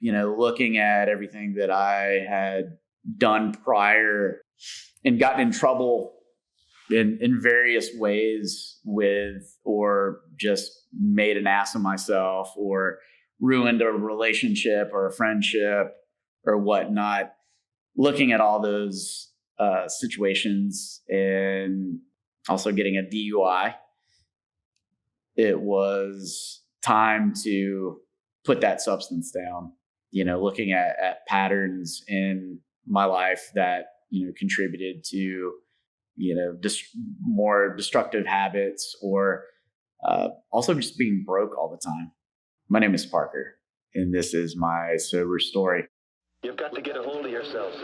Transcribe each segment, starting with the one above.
looking at everything that I had done prior and gotten in trouble in various ways with, or just made an ass of myself, or ruined a relationship or a friendship or whatnot, looking at all those situations and also getting a DUI, it was time to put that substance down, looking at patterns in my life that, contributed to, more destructive habits, or also just being broke all the time. My name is Parker, and this is my sober story. You've got to get a hold of yourself.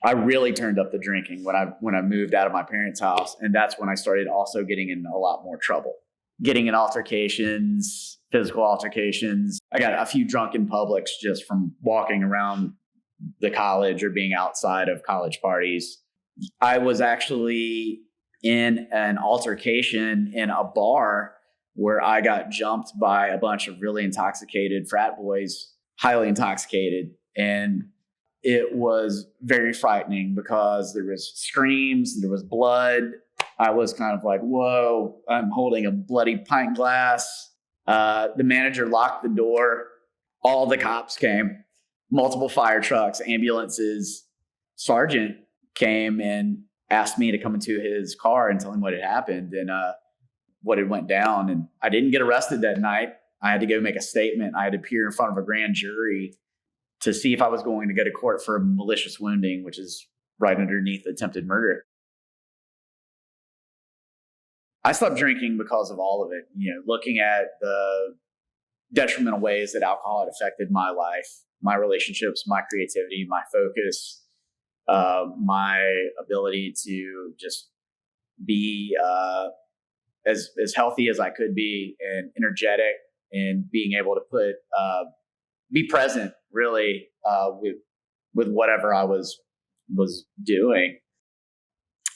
I really turned up the drinking when I moved out of my parents' house, and that's when I started also getting in a lot more trouble. Getting in altercations, physical altercations. I got a few drunken publics just from walking around the college or being outside of college parties. I was actually in an altercation in a bar where I got jumped by a bunch of really intoxicated frat boys, highly intoxicated. And it was very frightening because there was screams, there was blood. I was kind of like, whoa, I'm holding a bloody pint glass. The manager locked the door. All the cops came, multiple fire trucks, ambulances. Sergeant came and asked me to come into his car and tell him what had happened and what had went down. And I didn't get arrested that night. I had to go make a statement. I had to appear in front of a grand jury to see if I was going to go to court for malicious wounding, which is right underneath attempted murder. I stopped drinking because of all of it, looking at the detrimental ways that alcohol had affected my life, my relationships, my creativity, my focus, my ability to just be as healthy as I could be and energetic, and being able to be present really with whatever I was doing.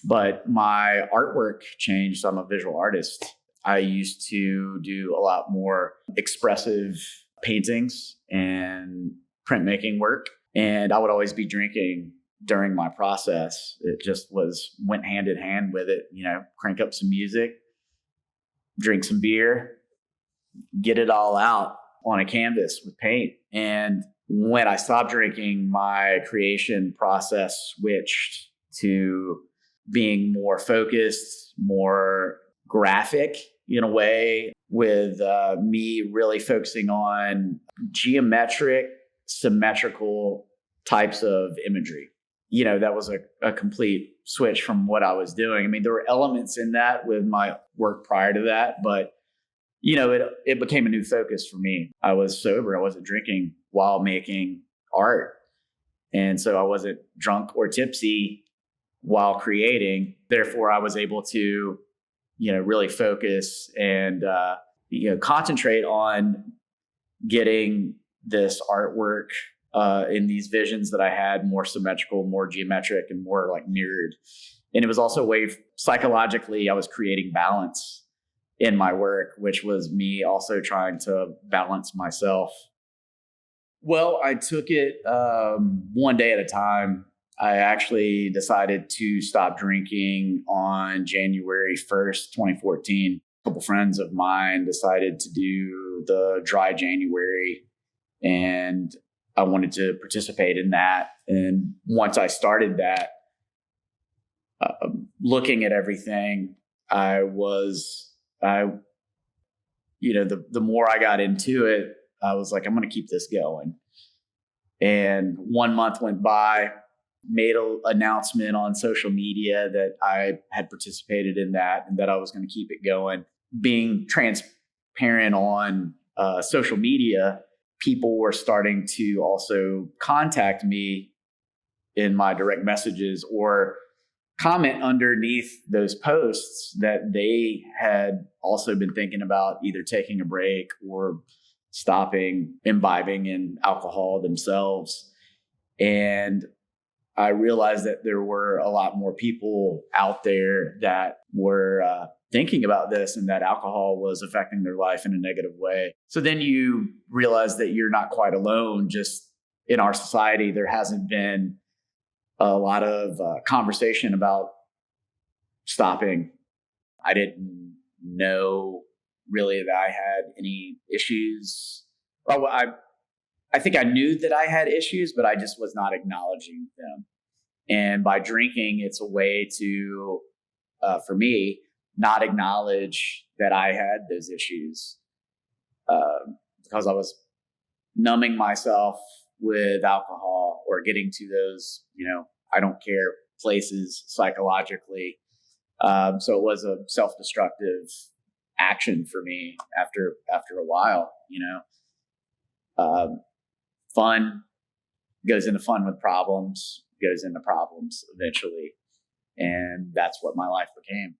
But my artwork changed. I'm a visual artist. I used to do a lot more expressive paintings and printmaking work, and I would always be drinking during my process. It just went hand in hand with it. Crank up some music, drink some beer, get it all out on a canvas with paint. And when I stopped drinking, my creation process switched to being more focused, more graphic in a way, with me really focusing on geometric, symmetrical types of imagery. That was a complete switch from what I was doing. I mean, there were elements in that with my work prior to that, but it became a new focus for me. I was sober. I wasn't drinking while making art. And so I wasn't drunk or tipsy while creating. Therefore, I was able to, really focus and, concentrate on getting this artwork in these visions that I had more symmetrical, more geometric, and more like mirrored. And it was also a way psychologically, I was creating balance in my work, which was me also trying to balance myself. Well, I took it one day at a time. I actually decided to stop drinking on January 1st, 2014. A couple friends of mine decided to do the dry January, and I wanted to participate in that. And once I started that, looking at everything, the more I got into it, I was like, I'm going to keep this going. And 1 month went by, made an announcement on social media that I had participated in that and that I was going to keep it going. Being transparent on social media, people were starting to also contact me in my direct messages or comment underneath those posts that they had also been thinking about either taking a break or stopping imbibing in alcohol themselves. And I realized that there were a lot more people out there that were thinking about this and that alcohol was affecting their life in a negative way. So then you realize that you're not quite alone. Just in our society, there hasn't been a lot of conversation about stopping. I didn't know really that I had any issues. Well, I think I knew that I had issues, but I just was not acknowledging them. And by drinking, it's a way to, for me, not acknowledge that I had those issues because I was numbing myself with alcohol or getting to those, I don't care places psychologically. So it was a self-destructive action for me after a while, fun goes into fun with problems, goes into problems eventually. And that's what my life became.